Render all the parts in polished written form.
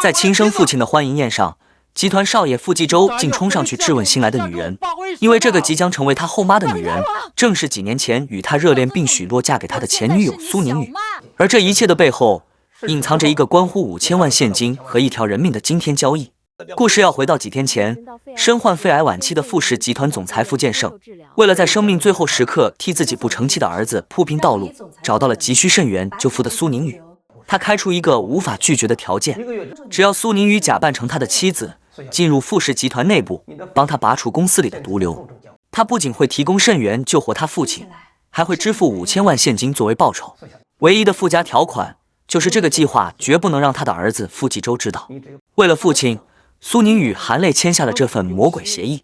在親生父親的歡迎宴上，集團少爺傅繼洲竟衝上去質問新來的女人，因為這個即將成為他後媽的女人，正是幾年前與他熱戀並許諾嫁給他的前女友蘇寧宇。而這一切的背後，隱藏着一個關乎5000萬現金和一條人命的驚天交易。故事要回到幾天前，身患肺癌晚期的傅氏集團總裁傅建勝，為了在生命最後時刻替自己不成器的兒子鋪平道路，找到了急需腎源救父的蘇寧宇。他開出一個無法拒絕的條件，只要蘇寧宇假扮成他的妻子，進入傅氏集團內部，幫他拔除公司裡的毒瘤。他不僅會提供腎源救活他父親，還會支付5000萬現金作為報酬。唯一的附加條款就是這個計劃絕不能讓他的兒子傅繼洲知道。為了父親，蘇寧宇含淚簽下了這份魔鬼協議。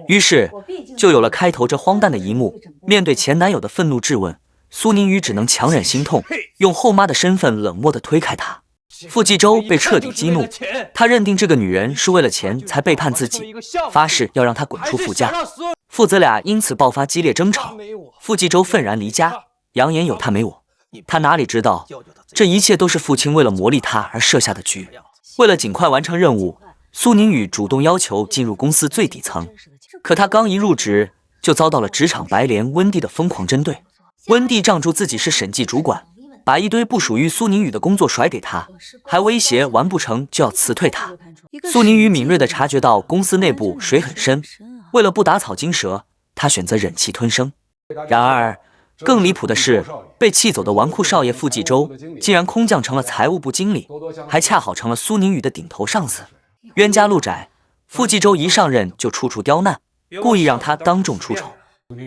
於是就有了開頭這荒誕的一幕。面對前男友的憤怒質問，蘇寧宇只能強忍心痛，用後媽的身份冷漠地推開他。傅繼洲被徹底激怒，他認定這個女人是為了錢才背叛自己，發誓要讓她滾出傅家。父子倆因此爆發激烈爭吵，傅繼洲憤然離家，揚言有他沒我。他哪裡知道，這一切都是父親為了磨礪他而設下的局。為了盡快完成任務，蘇寧宇主動要求進入公司最底層，可他剛一入職，就遭到了職場白蓮溫蒂的瘋狂針對。溫蒂仗著自己是審計主管，把一堆不屬於蘇寧宇的工作甩給他，還威脅完不成就要辭退他。蘇寧宇敏銳地察覺到公司內部水很深，為了不打草驚蛇，他選擇忍氣吞聲。然而更離譜的是，被氣走的紈絝少爺傅繼洲竟然空降成了財務部經理，還恰好成了蘇寧宇的頂頭上司。冤家路窄，傅繼洲一上任就處處刁難，故意讓他當眾出醜。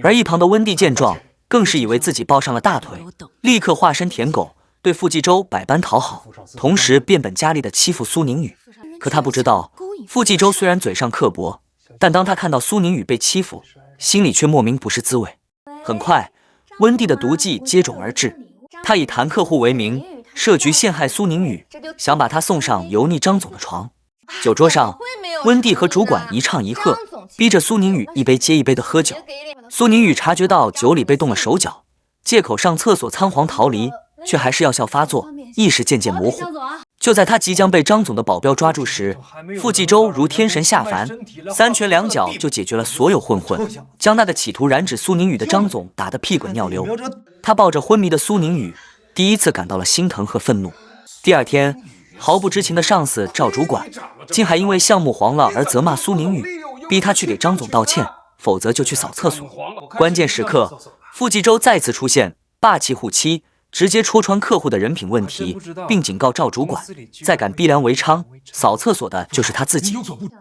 而一旁的溫蒂見狀，更是以為自己抱上了大腿，立刻化身舔狗，對傅繼洲百般討好，同時變本加厲地欺負蘇寧宇。可他不知道，傅繼洲雖然嘴上刻薄，但當他看到蘇寧宇被欺負，心裡卻莫名不是滋味。很快，溫蒂的毒計接踵而至，他以談客戶為名，設局陷害蘇寧宇，想把他送上油膩張總的床。酒桌上，溫蒂和主管一唱一和，逼着蘇寧宇一杯接一杯的喝酒。蘇寧宇察覺到酒裡被動了手腳，借口上廁所倉皇逃離，卻還是藥效發作，意識漸漸模糊。就在他即將被張總的保鏢抓住時，傅繼洲如天神下凡，三拳兩腳就解決了所有混混，將那個企圖染指蘇寧宇的張總打得屁滾尿流。他抱着昏迷的蘇寧宇，第一次感到了心疼和憤怒。第二天，毫不知情的上司趙主管竟還因為項目黃了而責罵蘇寧宇，逼他去給張總道歉，否則就去掃廁所。關鍵時刻，傅繼洲再次出現，霸氣護妻，直接戳穿客戶的人品問題，並警告趙主管，再敢逼良為娼，掃廁所的就是他自己。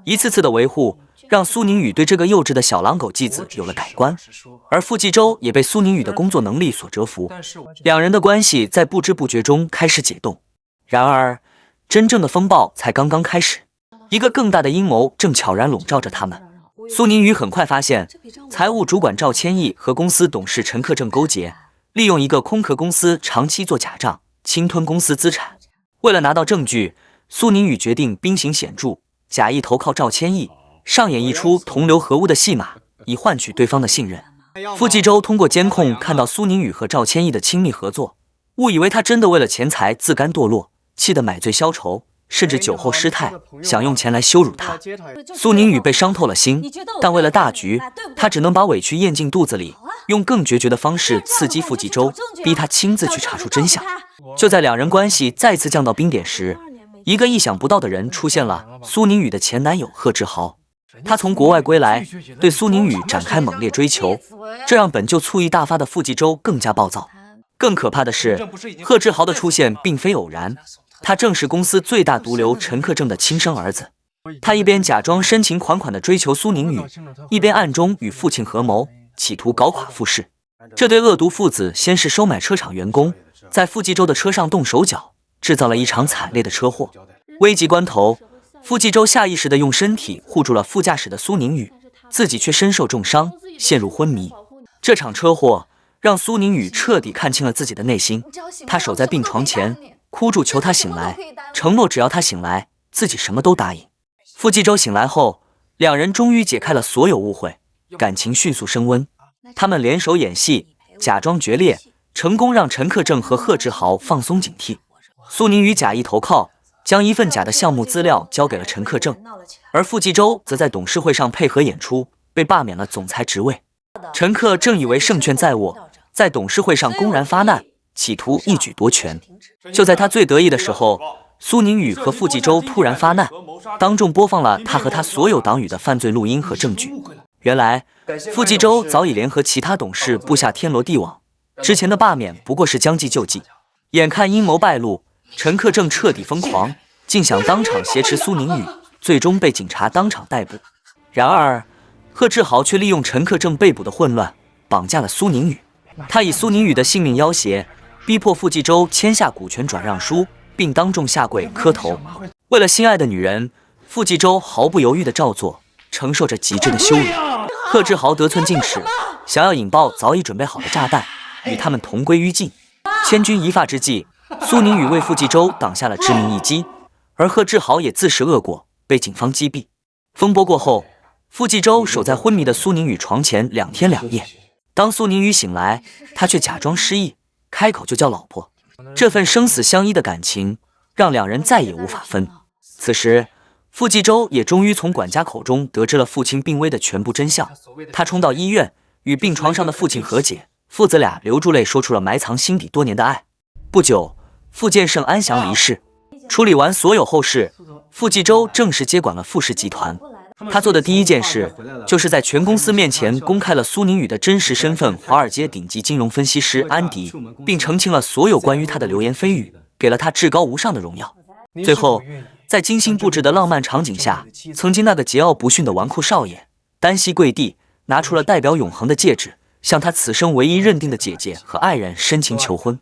一次次的維護，讓蘇寧宇對這個幼稚的小狼狗繼子有了改觀，而傅繼洲也被蘇寧宇的工作能力所折服，兩人的關係在不知不覺中開始解凍。然而真正的風暴才剛剛開始，一個更大的陰謀正悄然籠罩着他們。蘇寧宇很快發現，財務主管趙千億和公司董事陳克正勾結，利用一個空殼公司長期做假賬，侵吞公司資產。為了拿到證據，蘇寧宇決定兵行險著，假意投靠趙千億，上演一出同流合污的戲碼，以換取對方的信任。傅繼洲通過監控看到蘇寧宇和趙千億的親密合作，誤以為他真的為了錢財自甘墮落，氣得買醉消愁，甚至酒後失態，想用錢來羞辱他。蘇寧宇被傷透了心，但為了大局，他只能把委屈咽進肚子裡，用更決絕的方式刺激傅繼洲，逼他親自去查出真相。就在兩人關係再次降到冰點時，一個意想不到的人出現了，蘇寧宇的前男友賀志豪。他從國外歸來，對蘇寧宇展開猛烈追求，這讓本就醋意大發的傅繼洲更加暴躁。更可怕的是，賀志豪的出現並非偶然，他正是公司最大毒瘤陳克正的親生兒子。他一邊假裝深情款款地追求蘇寧宇，一邊暗中與父親合謀，企圖搞垮傅氏。這對惡毒父子先是收買車廠員工，在傅繼洲的車上動手腳，制造了一場慘烈的車禍。危急關頭，傅繼洲下意識地用身體護住了副駕駛的蘇寧宇，自己卻身受重傷，陷入昏迷。這場車禍讓蘇寧宇徹底看清了自己的內心，他守在病床前，哭住求他醒來，承諾只要他醒來，自己什麼都答應。傅繼洲醒來後，兩人終於解開了所有誤會，感情迅速升溫。他們聯手演戲，假裝決裂，成功讓陳克正和賀志豪放鬆警惕。蘇寧宇假意投靠，將一份假的項目資料交給了陳克正，而傅繼洲則在董事會上配合演出，被罷免了總裁職位。陳克正以為勝券在握，在董事會上公然發難，企圖一舉奪權。就在他最得意的時候，蘇寧宇和傅繼洲突然發難，當眾播放了他和他所有黨羽的犯罪錄音和證據。原來，傅繼洲早已聯合其他董事布下天羅地網，之前的罷免不過是將計就計。眼看陰謀敗露，陳克正徹底瘋狂，竟想當場挾持蘇寧宇，最終被警察當場逮捕。然而，賀志豪卻利用陳克正被捕的混亂，綁架了蘇寧宇。他以蘇寧宇的性命要挾，逼迫傅繼洲簽下股權轉讓書，並當眾下跪磕頭。為了心愛的女人，傅繼洲毫不猶豫地照做，承受着極致的羞辱。賀志豪得寸進尺，想要引爆早已準備好的炸彈，與他們同歸於盡。千鈞一髮之際，蘇寧宇為傅繼洲擋下了致命一擊，而賀志豪也自食惡果，被警方擊斃。風波過後，傅繼洲守在昏迷的蘇寧宇床前2天2夜。當蘇寧宇醒來，他卻假裝失憶，開口就叫老婆。這份生死相依的感情，讓兩人再也無法分。此時，傅繼洲也終於從管家口中得知了父親病危的全部真相。他衝到醫院，與病床上的父親和解，父子倆流着淚說出了埋藏心底多年的愛。不久，傅建勝安詳離世。處理完所有後事，傅繼洲正式接管了傅氏集團。他做的第一件事，就是在全公司面前公開了蘇寧宇的真實身份——華爾街頂級金融分析師安迪，並澄清了所有關於他的流言蜚語，給了他至高無上的榮耀。最後，在精心布置的浪漫場景下，曾經那個桀驁不馴的紈絝少爺單膝跪地，拿出了代表永恆的戒指，向他此生唯一認定的姐姐和愛人深情求婚。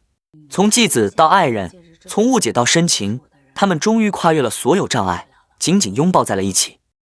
從繼子到愛人，從誤解到深情，他們終於跨越了所有障礙，緊緊擁抱在了一起。